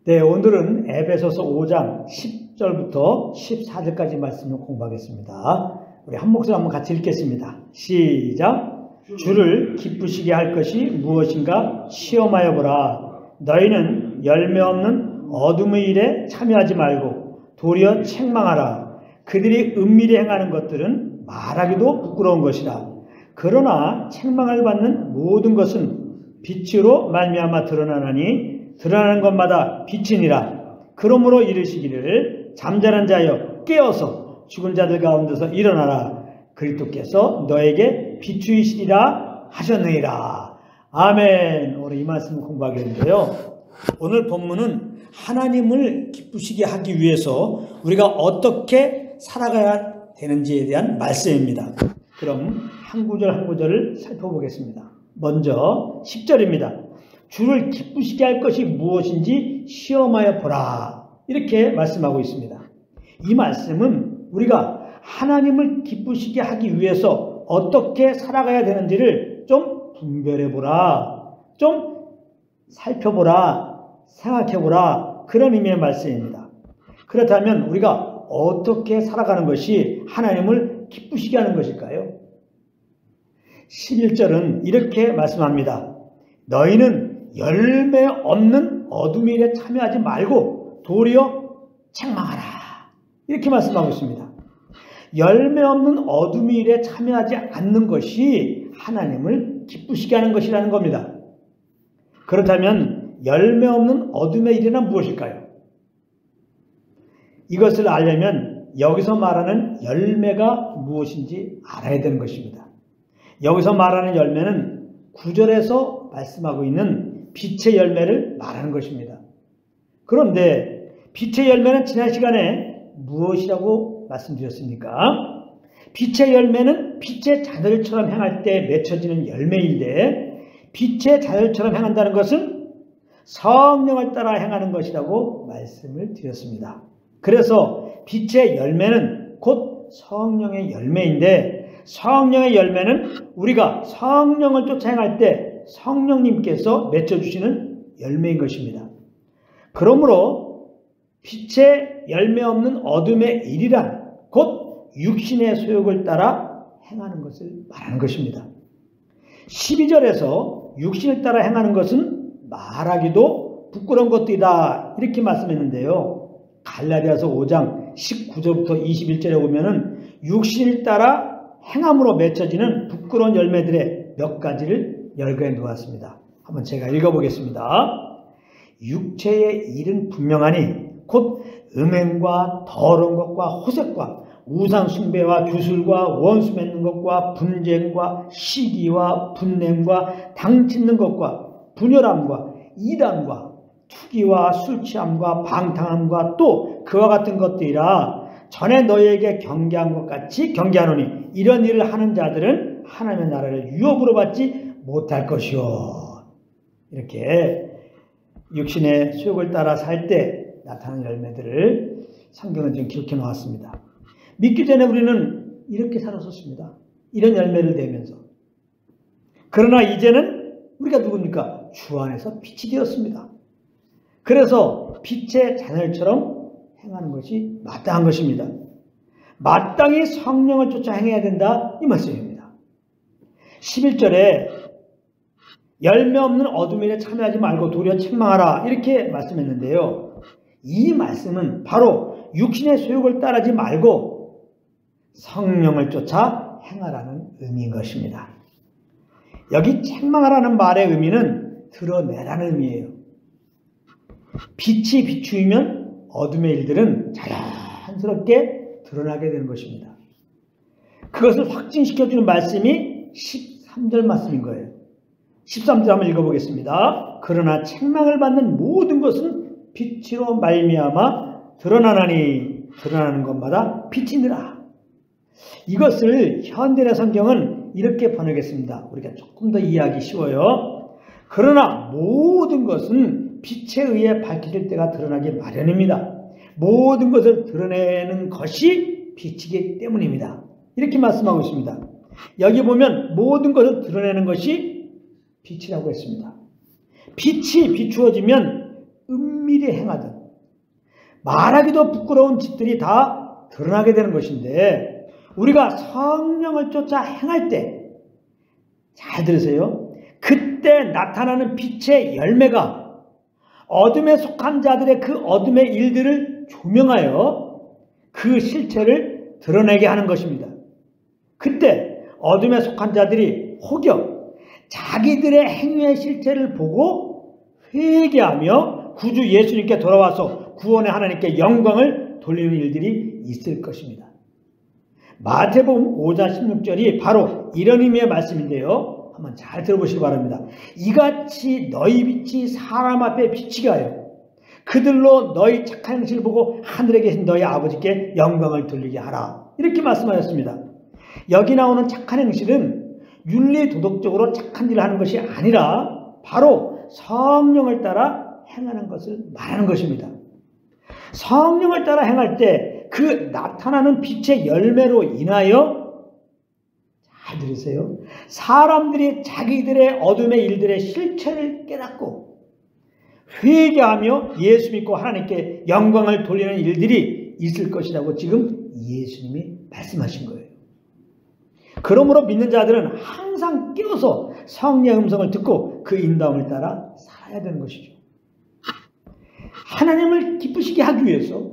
네, 오늘은 에베소서 5장 10절부터 14절까지 말씀을 공부하겠습니다. 우리 한 목소리 한번 같이 읽겠습니다. 시작. 주를 기쁘시게 할 것이 무엇인가 시험하여 보라. 너희는 열매 없는 어둠의 일에 참여하지 말고 도리어 책망하라. 그들이 은밀히 행하는 것들은 말하기도 부끄러운 것이라. 그러나 책망을 받는 모든 것은 빛으로 말미암아 드러나나니 드러나는 것마다 빛이니라. 그러므로 이르시기를 잠자는 자여 깨어서 죽은 자들 가운데서 일어나라. 그리스도께서 너에게 비추이시리라 하셨느니라. 아멘. 오늘 이 말씀을 공부하겠는데요. 오늘 본문은 하나님을 기쁘시게 하기 위해서 우리가 어떻게 살아가야 되는지에 대한 말씀입니다. 그럼 한 구절 한 구절을 살펴보겠습니다. 먼저 10절입니다. 주를 기쁘시게 할 것이 무엇인지 시험하여 보라. 이렇게 말씀하고 있습니다. 이 말씀은 우리가 하나님을 기쁘시게 하기 위해서 어떻게 살아가야 되는지를 좀 분별해 보라. 좀 살펴보라. 생각해 보라. 그런 의미의 말씀입니다. 그렇다면 우리가 어떻게 살아가는 것이 하나님을 기쁘시게 하는 것일까요? 11절은 이렇게 말씀합니다. 너희는 열매 없는 어둠의 일에 참여하지 말고 도리어 책망하라. 이렇게 말씀하고 있습니다. 열매 없는 어둠의 일에 참여하지 않는 것이 하나님을 기쁘시게 하는 것이라는 겁니다. 그렇다면 열매 없는 어둠의 일이란 무엇일까요? 이것을 알려면 여기서 말하는 열매가 무엇인지 알아야 되는 것입니다. 여기서 말하는 열매는 9절에서 말씀하고 있는 빛의 열매를 말하는 것입니다. 그런데 빛의 열매는 지난 시간에 무엇이라고 말씀드렸습니까? 빛의 열매는 빛의 자녀들처럼 행할 때 맺혀지는 열매인데 빛의 자녀들처럼 행한다는 것은 성령을 따라 행하는 것이라고 말씀을 드렸습니다. 그래서 빛의 열매는 곧 성령의 열매인데 성령의 열매는 우리가 성령을 쫓아 행할 때 성령님께서 맺어주시는 열매인 것입니다. 그러므로 빛의 열매 없는 어둠의 일이란 곧 육신의 소욕을 따라 행하는 것을 말하는 것입니다. 12절에서 육신을 따라 행하는 것은 말하기도 부끄러운 것들이다 이렇게 말씀했는데요. 갈라디아서 5장 19절부터 21절에 보면은 육신을 따라 행함으로 맺혀지는 부끄러운 열매들의 몇 가지를 열거해 놓았습니다. 한번 제가 읽어보겠습니다. 육체의 일은 분명하니 곧 음행과 더러운 것과 호색과 우상 숭배와 주술과 원수 맺는 것과 분쟁과 시기와 분냄과 당 찢는 것과 분열함과 이단과 투기와 술 취함과 방탕함과 또 그와 같은 것들이라. 전에 너희에게 경계한 것 같이 경계하노니 이런 일을 하는 자들은 하나님의 나라를 유업으로 받지 못할 것이요. 이렇게 육신의 수욕을 따라 살 때 나타나는 열매들을 성경은 지금 기록해 놓았습니다. 믿기 전에 우리는 이렇게 살았었습니다. 이런 열매를 내면서. 그러나 이제는 우리가 누굽니까? 주 안에서 빛이 되었습니다. 그래서 빛의 자녀처럼 행하는 것이 마땅한 것입니다. 마땅히 성령을 쫓아 행해야 된다 이 말씀입니다. 11절에 열매 없는 어둠의 일에 참여하지 말고 도리어 책망하라 이렇게 말씀했는데요. 이 말씀은 바로 육신의 소욕을 따르지 말고 성령을 쫓아 행하라는 의미인 것입니다. 여기 책망하라는 말의 의미는 드러내라는 의미예요. 빛이 비추이면 어둠의 일들은 자연스럽게 드러나게 되는 것입니다. 그것을 확증시켜주는 말씀이 13절 말씀인 거예요. 13절 한번 읽어보겠습니다. 그러나 책망을 받는 모든 것은 빛으로 말미암아 드러나나니 드러나는 것마다 빛이니라. 이것을 현대의 성경은 이렇게 번역했습니다. 우리가 조금 더 이해하기 쉬워요. 그러나 모든 것은 빛에 의해 밝혀질 때가 드러나기 마련입니다. 모든 것을 드러내는 것이 빛이기 때문입니다. 이렇게 말씀하고 있습니다. 여기 보면 모든 것을 드러내는 것이 빛이라고 했습니다. 빛이 비추어지면 은밀히 행하든 말하기도 부끄러운 짓들이 다 드러나게 되는 것인데, 우리가 성령을 쫓아 행할 때, 잘 들으세요. 그때 나타나는 빛의 열매가 어둠에 속한 자들의 그 어둠의 일들을 조명하여 그 실체를 드러내게 하는 것입니다. 그때 어둠에 속한 자들이 혹여 자기들의 행위의 실체를 보고 회개하며 구주 예수님께 돌아와서 구원의 하나님께 영광을 돌리는 일들이 있을 것입니다. 마태복음 5장 16절이 바로 이런 의미의 말씀인데요. 한번 잘 들어보시기 바랍니다. 이같이 너희 빛이 사람 앞에 비치게 하여 그들로 너희 착한 행실을 보고 하늘에 계신 너희 아버지께 영광을 돌리게 하라. 이렇게 말씀하셨습니다. 여기 나오는 착한 행실은 윤리 도덕적으로 착한 일을 하는 것이 아니라 바로 성령을 따라 행하는 것을 말하는 것입니다. 성령을 따라 행할 때 그 나타나는 빛의 열매로 인하여, 잘 들으세요, 사람들이 자기들의 어둠의 일들의 실체를 깨닫고 회개하며 예수 믿고 하나님께 영광을 돌리는 일들이 있을 것이라고 지금 예수님이 말씀하신 거예요. 그러므로 믿는 자들은 항상 깨어서 성령의 음성을 듣고 그 인도함을 따라 살아야 되는 것이죠. 하나님을 기쁘시게 하기 위해서,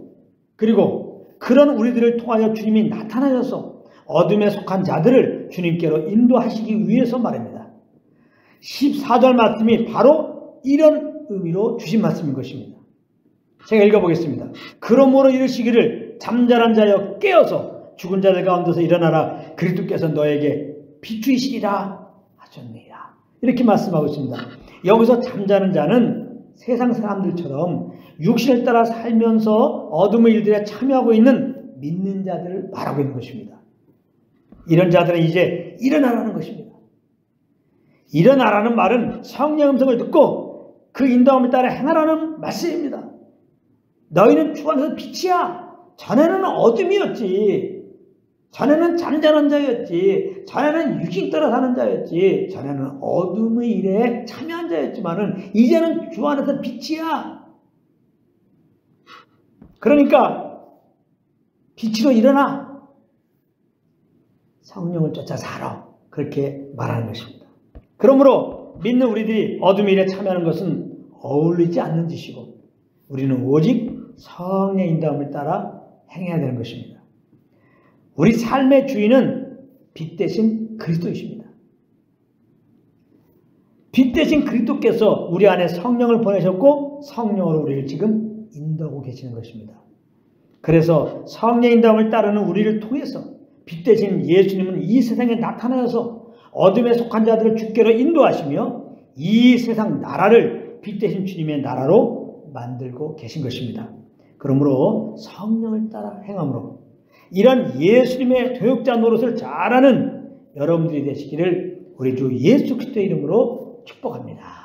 그리고 그런 우리들을 통하여 주님이 나타나셔서 어둠에 속한 자들을 주님께로 인도하시기 위해서 말입니다. 14절 말씀이 바로 이런 의미로 주신 말씀인 것입니다. 제가 읽어보겠습니다. 그러므로 이르시기를 잠자는 자여 깨어서 죽은 자들 가운데서 일어나라. 그리스도께서 너에게 비추이시리라 하셨느니라. 이렇게 말씀하고 있습니다. 여기서 잠자는 자는 세상 사람들처럼 육신을 따라 살면서 어둠의 일들에 참여하고 있는 믿는 자들을 말하고 있는 것입니다. 이런 자들은 이제 일어나라는 것입니다. 일어나라는 말은 성령 음성을 듣고 그 인도함을 따라 행하라는 말씀입니다. 너희는 주 안에서 빛이야. 전에는 어둠이었지. 전에는 잠자는 자였지. 전에는 육신 따라 사는 자였지. 전에는 어둠의 일에 참여한 자였지만은 이제는 주 안에서 빛이야. 그러니까 빛으로 일어나. 성령을 쫓아 살아. 그렇게 말하는 것입니다. 그러므로 믿는 우리들이 어둠의 일에 참여하는 것은 어울리지 않는 짓이고, 우리는 오직 성령의 인도함을 따라 행해야 되는 것입니다. 우리 삶의 주인은 빛 대신 그리스도이십니다. 빛 대신 그리스도께서 우리 안에 성령을 보내셨고 성령으로 우리를 지금 인도하고 계시는 것입니다. 그래서 성령의 인도함을 따르는 우리를 통해서 빛 대신 예수님은 이 세상에 나타나셔서 어둠에 속한 자들을 주께로 인도하시며 이 세상 나라를 빛 대신 주님의 나라로 만들고 계신 것입니다. 그러므로 성령을 따라 행함으로 이런 예수님의 도역자 노릇을 잘하는 여러분들이 되시기를 우리 주 예수 그리스도의 이름으로 축복합니다.